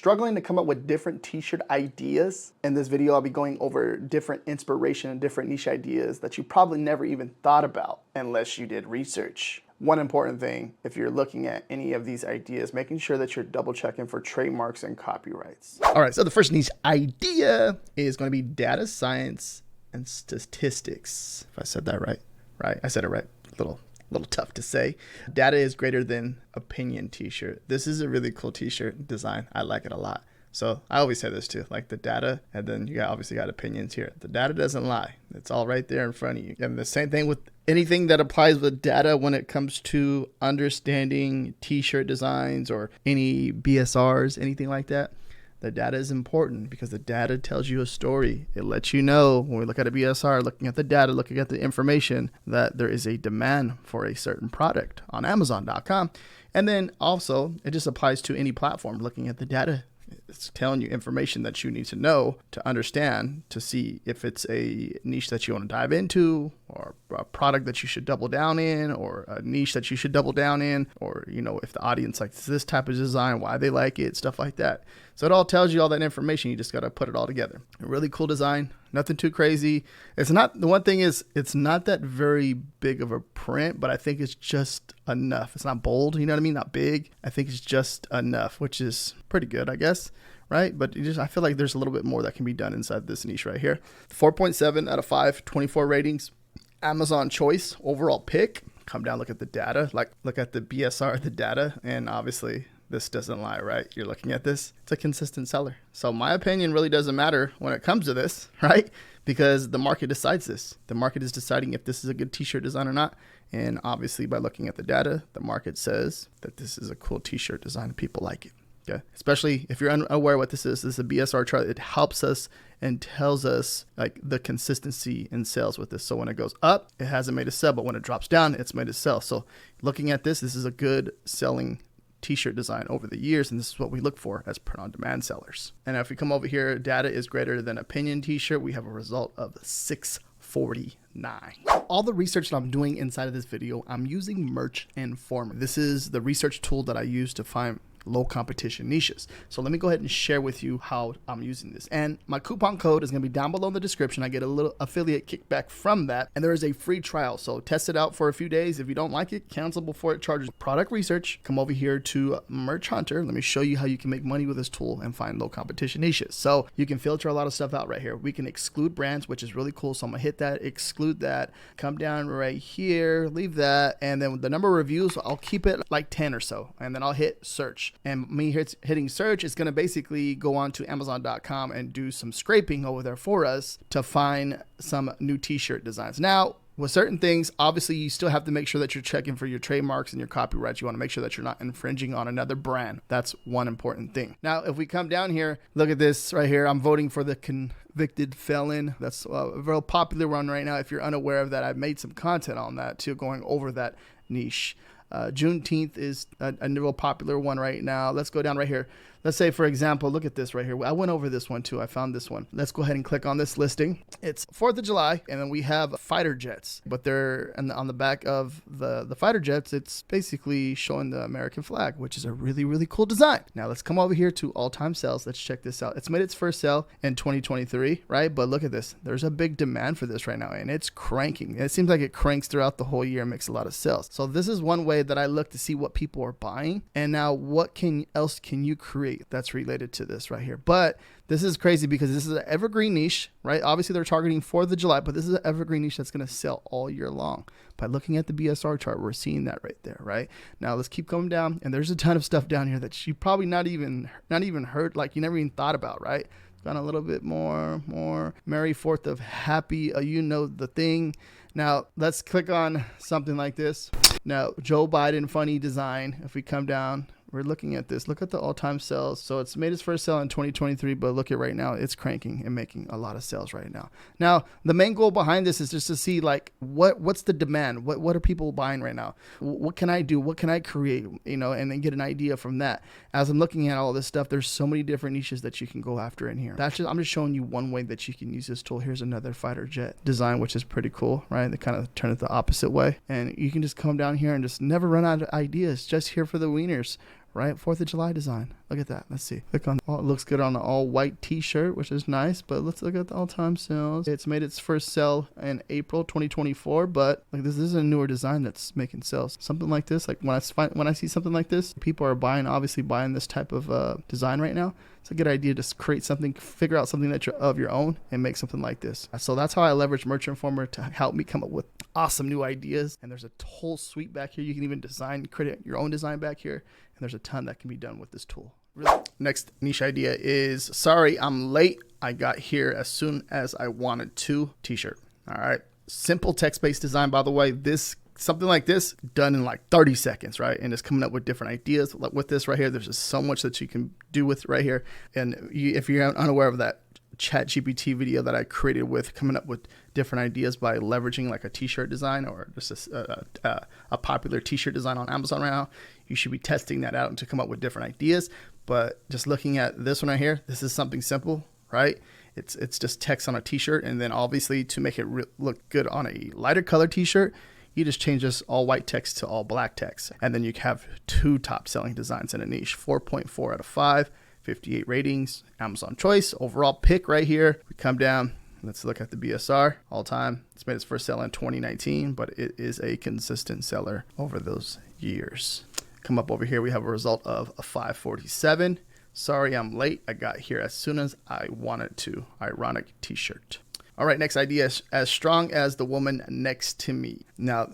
struggling to come up with different t-shirt ideas, in this video I'll be going over different inspiration and different niche ideas that you probably never even thought about unless you did research. One important thing, if you're looking at any of these ideas, making sure that you're double checking for trademarks and copyrights. All right, so the first niche idea is going to be data science and statistics. If I said that right? Right, I said it right. A little tough to say. Data is greater than opinion t-shirt. This is a really cool t-shirt design. I like it a lot. So I always say this too, like the data, and then you obviously got opinions here. The data doesn't lie. It's all right there in front of you. And the same thing with anything that applies with data when it comes to understanding t-shirt designs or any BSRs, anything like that. The data is important because the data tells you a story. It lets you know when we look at a BSR, looking at the data, looking at the information, that there is a demand for a certain product on Amazon.com. And then also it just applies to any platform. Looking at the data, it's telling you information that you need to know to understand, to see if it's a niche that you want to dive into, or a product that you should double down in, or a niche that you should double down in, or, you know, if the audience likes this type of design, why they like it, stuff like that. So it all tells you all that information. You just got to put it all together. A really cool design, nothing too crazy. It's not, the one thing is, it's not that very big of a print, but I think it's just enough. It's not bold, you know what I mean? Not big. I think it's just enough, which is pretty good, I guess. Right? But I feel like there's a little bit more that can be done inside this niche right here. 4.7 out of 5, 24 ratings. Amazon choice, overall pick. Come down, look at the data, like look at the BSR, the data, and obviously this doesn't lie, right? You're looking at this, it's a consistent seller. So my opinion really doesn't matter when it comes to this, right? Because the market decides this. The market is deciding if this is a good t-shirt design or not. And obviously by looking at the data, the market says that this is a cool t-shirt design and people like it. Okay. Especially if you're unaware what this is a BSR chart. It helps us and tells us like the consistency in sales with this. So when it goes up, it hasn't made a sell, but when it drops down, it's made a sell. So looking at this is a good selling t-shirt design over the years, and this is what we look for as print on demand sellers. And if we come over here, data is greater than opinion t-shirt, we have a result of 649. All the research that I'm doing inside of this video, I'm using Merch Informer. This is the research tool that I use to find low competition niches. So let me go ahead and share with you how I'm using this. And my coupon code is going to be down below in the description. I get a little affiliate kickback from that. And there is a free trial. So test it out for a few days. If you don't like it, cancel before it charges. Product research, come over here to Merch Hunter. Let me show you how you can make money with this tool and find low competition niches. So you can filter a lot of stuff out right here. We can exclude brands, which is really cool. So I'm gonna hit that, exclude that, come down right here, leave that. And then with the number of reviews, I'll keep it like 10 or so. And then I'll hit search. And me hitting search is going to basically go on to Amazon.com and do some scraping over there for us to find some new t-shirt designs. Now, with certain things, obviously you still have to make sure that you're checking for your trademarks and your copyrights. You want to make sure that you're not infringing on another brand. That's one important thing. Now, if we come down here, look at this right here. I'm voting for the convicted felon. That's a real popular one right now. If you're unaware of that, I've made some content on that too, going over that niche. Juneteenth is a real popular one right now. Let's go down right here. Let's say, for example, look at this right here. I went over this one too. I found this one. Let's go ahead and click on this listing. It's 4th of July, and then we have fighter jets, but they're on the back of the fighter jets. It's basically showing the American flag, which is a really, really cool design. Now let's come over here to all-time sales. Let's check this out. It's made its first sale in 2023, right? But look at this. There's a big demand for this right now, and it's cranking. It seems like it cranks throughout the whole year and makes a lot of sales. So this is one way that I look to see what people are buying, and now what else can you create that's related to this right here. But this is crazy because this is an evergreen niche, right? Obviously they're targeting 4th of July, but this is an evergreen niche that's going to sell all year long. By looking at the BSR chart, we're seeing that right there, right? Now let's keep going down, and there's a ton of stuff down here that you probably not even heard, like you never even thought about, right? Gone a little bit more Merry 4th of Happy, you know the thing. Now let's click on something like this. Now Joe Biden funny design. If we come down, we're looking at this. Look at the all-time sales. So it's made its first sale in 2023, but look at right now, it's cranking and making a lot of sales right now. Now, the main goal behind this is just to see like what's the demand? What are people buying right now? What can I do? What can I create? You know, and then get an idea from that. As I'm looking at all this stuff, there's so many different niches that you can go after in here. I'm just showing you one way that you can use this tool. Here's another fighter jet design, which is pretty cool, right? They kind of turn it the opposite way. And you can just come down here and just never run out of ideas, just here for the wieners. right? 4th of July design. Look at that. Let's see. Click on, oh, it looks good on the all white t-shirt, which is nice, but let's look at the all-time sales. It's made its first sale in April 2024, but like this is a newer design that's making sales. Something like this, like when I see something like this, people are obviously buying this type of design right now. It's a good idea to create something, figure out something that you're of your own and make something like this. So that's how I leverage Merchant Informer to help me come up with awesome new ideas. And there's a whole suite back here. You can even create your own design back here. And there's a ton that can be done with this tool. Really. Next niche idea is, sorry, I'm late. I got here as soon as I wanted to. T-shirt. All right. Simple text-based design, by the way. Something like this done in like 30 seconds, right? And it's coming up with different ideas. Like with this right here, there's just so much that you can do with right here. And if you're unaware of that ChatGPT video that I created with coming up with different ideas by leveraging like a t-shirt design or just a popular t-shirt design on Amazon right now, you should be testing that out and to come up with different ideas. But just looking at this one right here, this is something simple, right? It's just text on a t-shirt. And then obviously to make it look good on a lighter color t-shirt, you just change this all white text to all black text. And then you have 2 top selling designs in a niche, 4.4 out of 5, 58 ratings, Amazon choice, overall pick right here. We come down, let's look at the BSR all time. It's made its first sale in 2019, but it is a consistent seller over those years. Come up over here, we have a result of a 547. Sorry, I'm late. I got here as soon as I wanted to. Ironic t-shirt. All right, next idea is as strong as the woman next to me. Now,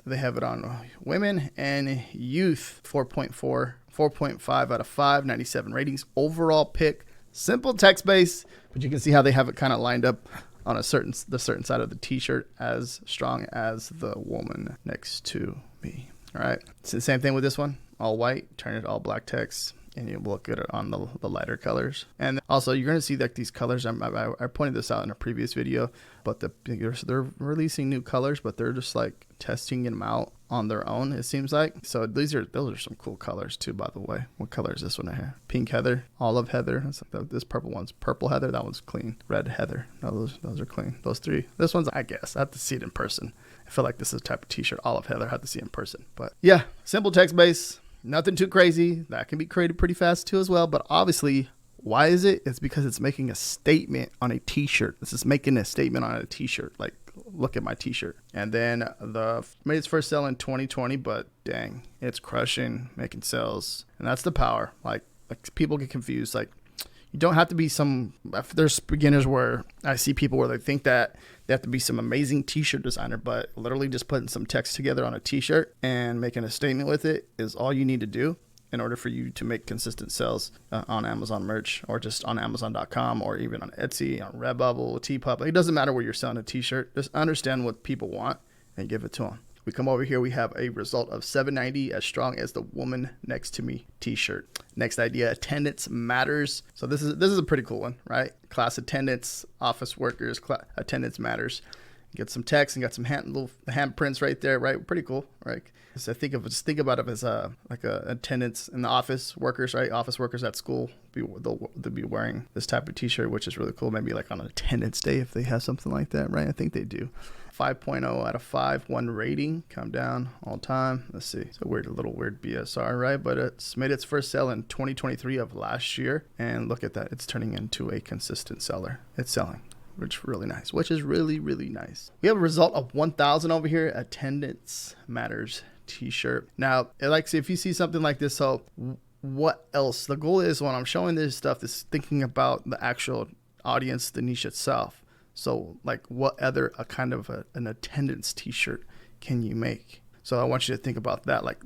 they have it on women and youth, 4.5 out of 5, 97 ratings. Overall pick, simple text base, but you can see how they have it kind of lined up on the certain side of the t-shirt, as strong as the woman next to me. All right, it's the same thing with this one, all white, turn it all black text. And you look good on the lighter colors. And also you're going to see that these colors, I pointed this out in a previous video, but they're releasing new colors, but they're just like testing them out on their own, it seems like. So those are some cool colors too, by the way. What color is this one right here? Pink heather, olive heather. This purple one's purple heather. That one's clean. Red heather. No, those are clean. Those 3. This one's, I guess, I have to see it in person. I feel like this is a type of t-shirt, olive heather. I have to see it in person. But yeah, simple text base. Nothing too crazy. That can be created pretty fast too as well. But obviously, why is it? It's because it's making a statement on a t-shirt. This is making a statement on a t-shirt. Like, look at my t-shirt. And then made its first sale in 2020, but dang, it's crushing, making sales. And that's the power. Like people get confused. Like, you don't have to be there's beginners where I see people where they think that they have to be some amazing t-shirt designer, but literally just putting some text together on a t-shirt and making a statement with it is all you need to do in order for you to make consistent sales on Amazon merch, or just on Amazon.com, or even on Etsy, on Redbubble, T-Pub. It doesn't matter where you're selling a t-shirt. Just understand what people want and give it to them. We come over here, we have a result of 790, as strong as the woman next to me t-shirt. Next idea, attendance matters. So this is a pretty cool one, right? Class attendance, office workers, attendance matters. Get some text and got some little handprints right there, right? Pretty cool, right? So think about it as like a attendance in the office workers, right? Office workers at school, they'll be wearing this type of t-shirt, which is really cool. Maybe like on attendance day if they have something like that, right? I think they do. 5.0 out of 5, 1 rating. Come down all time. Let's see. It's a little weird BSR, right? But it's made its first sale in 2023 of last year. And look at that. It's turning into a consistent seller. It's selling, which is really nice, really nice. We have a result of 1,000 over here. Attendance matters t-shirt. Now, like, if you see something like this, so what else? The goal is, when I'm showing this stuff, is thinking about the actual audience, the niche itself. So like, what other kind of an attendance t-shirt can you make? So I want you to think about that. Like,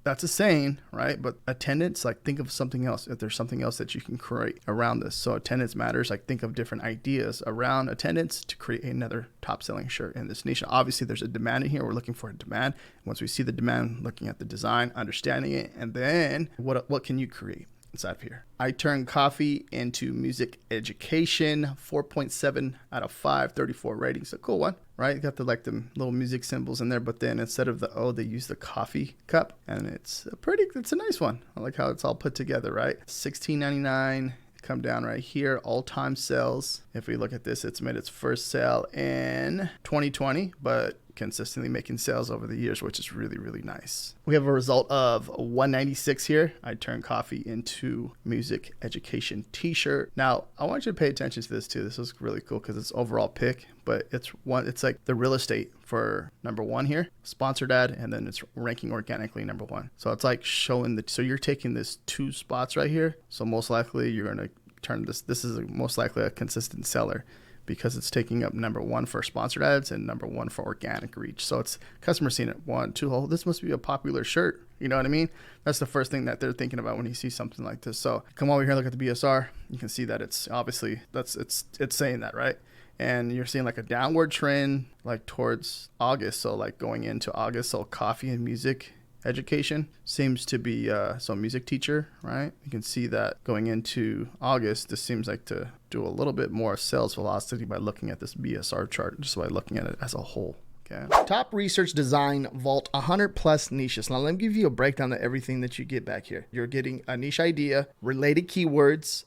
that's a saying, right? But attendance, like, think of something else. If there's something else that you can create around this. So attendance matters. Like, think of different ideas around attendance to create another top selling shirt in this niche. Obviously there's a demand in here. We're looking for a demand. Once we see the demand, looking at the design, understanding it, and then what can you create inside of here? I turn coffee into music education. 4.7 out of 5, 34 ratings. A cool one, right? You got the little music symbols in there, but then instead of the O, they use the coffee cup, and it's a nice one. I like how it's all put together, right? $16.99. Come down right here, all-time sales. If we look at this, it's made its first sale in 2020, but consistently making sales over the years, which is really, really nice. We have a result of 196 here. I turned coffee into music education t-shirt. Now, I want you to pay attention to this too. This is really cool because it's overall pick, but it's like the real estate for number one here, sponsored ad, and then it's ranking organically number one. So it's like showing so you're taking this 2 spots right here. So most likely you're going to turn this is most likely a consistent seller because it's taking up number one for sponsored ads and number one for organic reach. So it's customer seeing it 1, 2, oh, this must be a popular shirt. You know what I mean? That's the first thing that they're thinking about when you see something like this. So come over here and look at the BSR. You can see that it's obviously it's saying that, right? And you're seeing like a downward trend like towards August. So like going into August, so coffee and music education seems to be so music teacher, right? You can see that going into August, this seems like to do a little bit more sales velocity by looking at this BSR chart, just by looking at it as a whole. Okay. Top research design vault 100 plus niches. Now let me give you a breakdown of everything that you get back here. You're getting a niche idea, related keywords,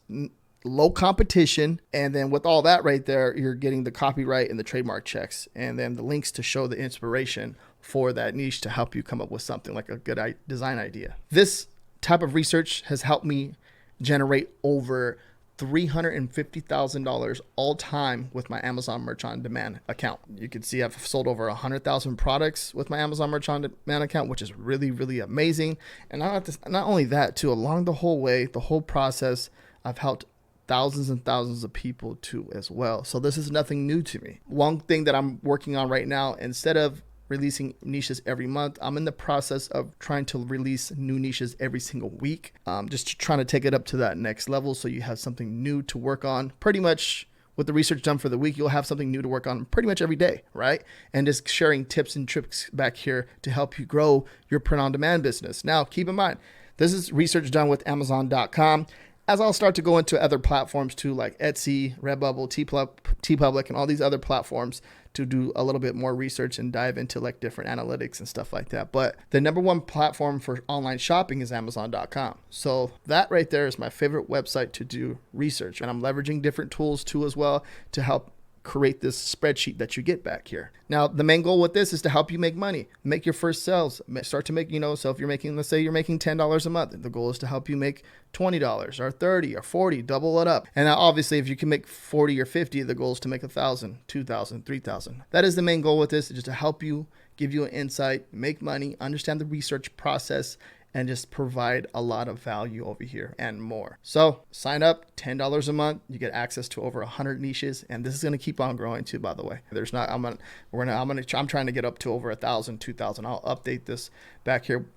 low competition, and then with all that right there, you're getting the copyright and the trademark checks, and then the links to show the inspiration for that niche to help you come up with something like a good design idea. This type of research has helped me generate over $350,000 all time with my Amazon Merch on Demand account. You can see I've sold over 100,000 products with my Amazon Merch on Demand account, which is really, really amazing. And not only that, too, along the whole way, the whole process, I've helped thousands and thousands of people too as well. So this is nothing new to me. One thing that I'm working on right now, instead of releasing niches every month, I'm in the process of trying to release new niches every single week. Just trying to take it up to that next level so you have something new to work on. Pretty much with the research done for the week, you'll have something new to work on pretty much every day, right? And just sharing tips and tricks back here to help you grow your print-on-demand business. Now, keep in mind, this is research done with Amazon.com. As I'll start to go into other platforms too, like Etsy, Redbubble, TeePublic, and all these other platforms to do a little bit more research and dive into like different analytics and stuff like that. But the number one platform for online shopping is Amazon.com. So that right there is my favorite website to do research. And I'm leveraging different tools too as well to help create this spreadsheet that you get back here. Now, the main goal with this is to help you make money, make your first sales, start to make, so if you're making, let's say you're making $10 a month, the goal is to help you make $20 or 30 or 40, double it up. And now obviously if you can make 40 or 50, the goal is to make 1,000, 2,000, 3,000. That is the main goal with this, is just to help you, give you an insight, make money, understand the research process, and just provide a lot of value over here and more. So sign up, $10 a month. You get access to over 100 niches, and this is going to keep on growing too, by the way. I'm trying to get up to over 1,000, 2,000. I'll update this back here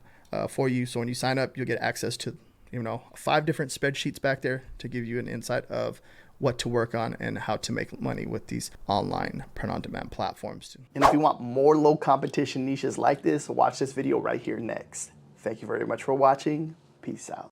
for you. So when you sign up, you'll get access to, 5 different spreadsheets back there to give you an insight of what to work on and how to make money with these online print-on-demand platforms too. And if you want more low competition niches like this, watch this video right here next. Thank you very much for watching. Peace out.